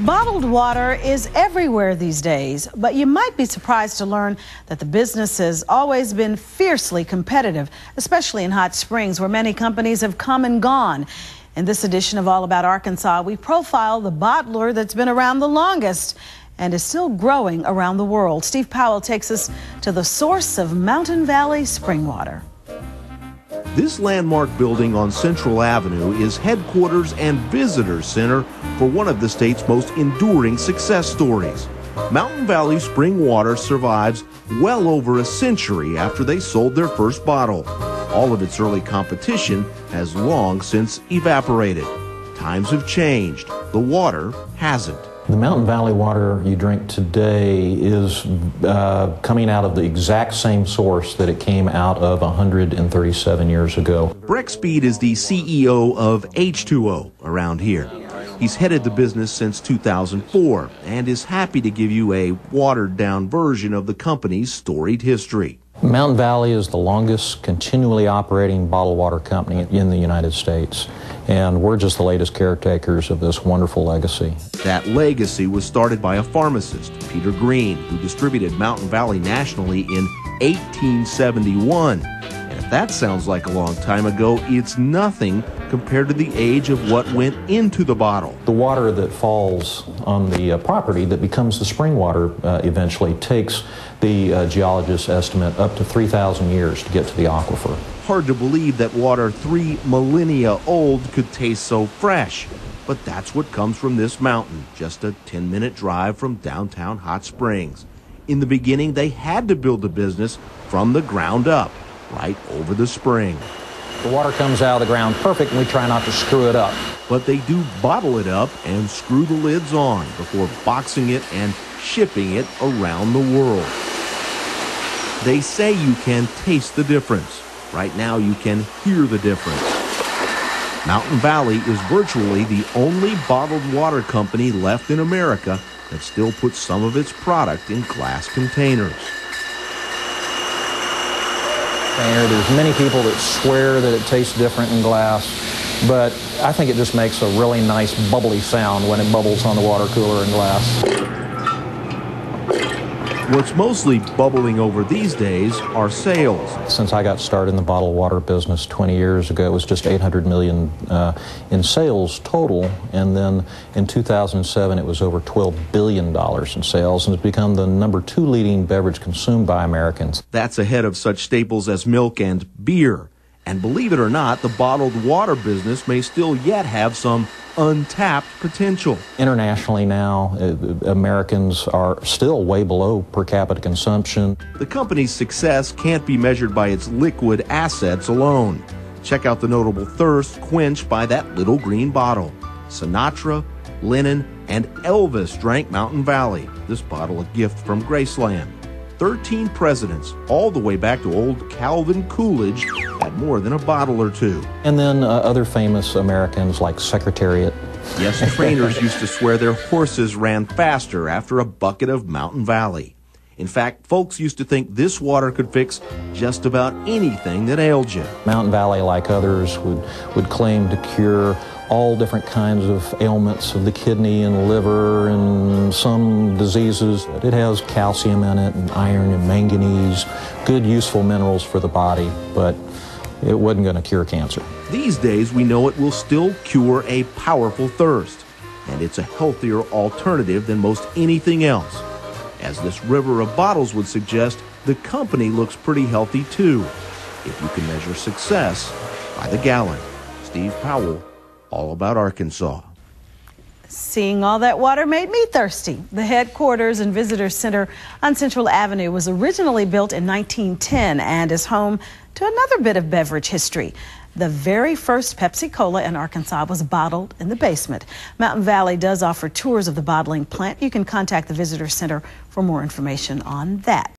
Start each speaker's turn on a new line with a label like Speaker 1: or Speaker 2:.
Speaker 1: Bottled water is everywhere these days, but you might be surprised to learn that the business has always been fiercely competitive, especially in Hot Springs, where many companies have come and gone. In this edition of All About Arkansas, we profile the bottler that's been around the longest and is still growing around the world. Steve Powell takes us to the source of Mountain Valley spring water.
Speaker 2: This landmark building on Central Avenue is headquarters and visitor center for one of the state's most enduring success stories. Mountain Valley Spring Water survives well over a century after they sold their first bottle. All of its early competition has long since evaporated. Times have changed. The water hasn't.
Speaker 3: The Mountain Valley water you drink today is coming out of the exact same source that it came out of 137 years ago.
Speaker 2: Breck Speed is the CEO of H2O around here. He's headed the business since 2004 and is happy to give you a watered-down version of the company's storied history.
Speaker 3: Mountain Valley is the longest continually operating bottled water company in the United States, and we're just the latest caretakers of this wonderful legacy.
Speaker 2: That legacy was started by a pharmacist, Peter Green, who distributed Mountain Valley nationally in 1871. And if that sounds like a long time ago, it's nothing compared to the age of what went into the bottle.
Speaker 3: The water that falls on the property that becomes the spring water eventually takes the geologist's estimate up to 3,000 years to get to the aquifer.
Speaker 2: Hard to believe that water 3 millennia old could taste so fresh. But that's what comes from this mountain, just a 10-minute drive from downtown Hot Springs. In the beginning, they had to build the business from the ground up, right over the spring.
Speaker 3: The water comes out of the ground perfect, and we try not to screw it up.
Speaker 2: But they do bottle it up and screw the lids on before boxing it and shipping it around the world. They say you can taste the difference. Right now, you can hear the difference. Mountain Valley is virtually the only bottled water company left in America that still puts some of its product in glass containers.
Speaker 3: There's many people that swear that it tastes different in glass, but I think it just makes a really nice bubbly sound when it bubbles on the water cooler in glass.
Speaker 2: What's mostly bubbling over these days are sales.
Speaker 3: Since I got started in the bottled water business 20 years ago, it was just $800 million in sales total, and then in 2007 it was over $12 billion in sales, and it's become the #2 leading beverage consumed by Americans.
Speaker 2: That's ahead of such staples as milk and beer. And believe it or not, the bottled water business may still yet have some untapped potential.
Speaker 3: Internationally now, Americans are still way below per capita consumption.
Speaker 2: The company's success can't be measured by its liquid assets alone. Check out the notable thirst quenched by that little green bottle. Sinatra, Lennon, and Elvis drank Mountain Valley. This bottle a gift from Graceland. 13 presidents, all the way back to old Calvin Coolidge, had more than a bottle or two.
Speaker 3: And then other famous Americans like Secretariat.
Speaker 2: Yes, trainers used to swear their horses ran faster after a bucket of Mountain Valley. In fact, folks used to think this water could fix just about anything that ailed you.
Speaker 3: Mountain Valley, like others, would claim to cure all different kinds of ailments of the kidney and liver and some diseases. It has calcium in it and iron and manganese, good useful minerals for the body, but it wasn't going to cure cancer.
Speaker 2: These days, we know it will still cure a powerful thirst, and it's a healthier alternative than most anything else. As this river of bottles would suggest, the company looks pretty healthy too, if you can measure success by the gallon. Steve Powell, All About Arkansas.
Speaker 1: Seeing all that water made me thirsty. The headquarters and visitor center on Central Avenue was originally built in 1910 and is home to another bit of beverage history. The very first Pepsi-Cola in Arkansas was bottled in the basement. Mountain Valley does offer tours of the bottling plant. You can contact the visitor center for more information on that.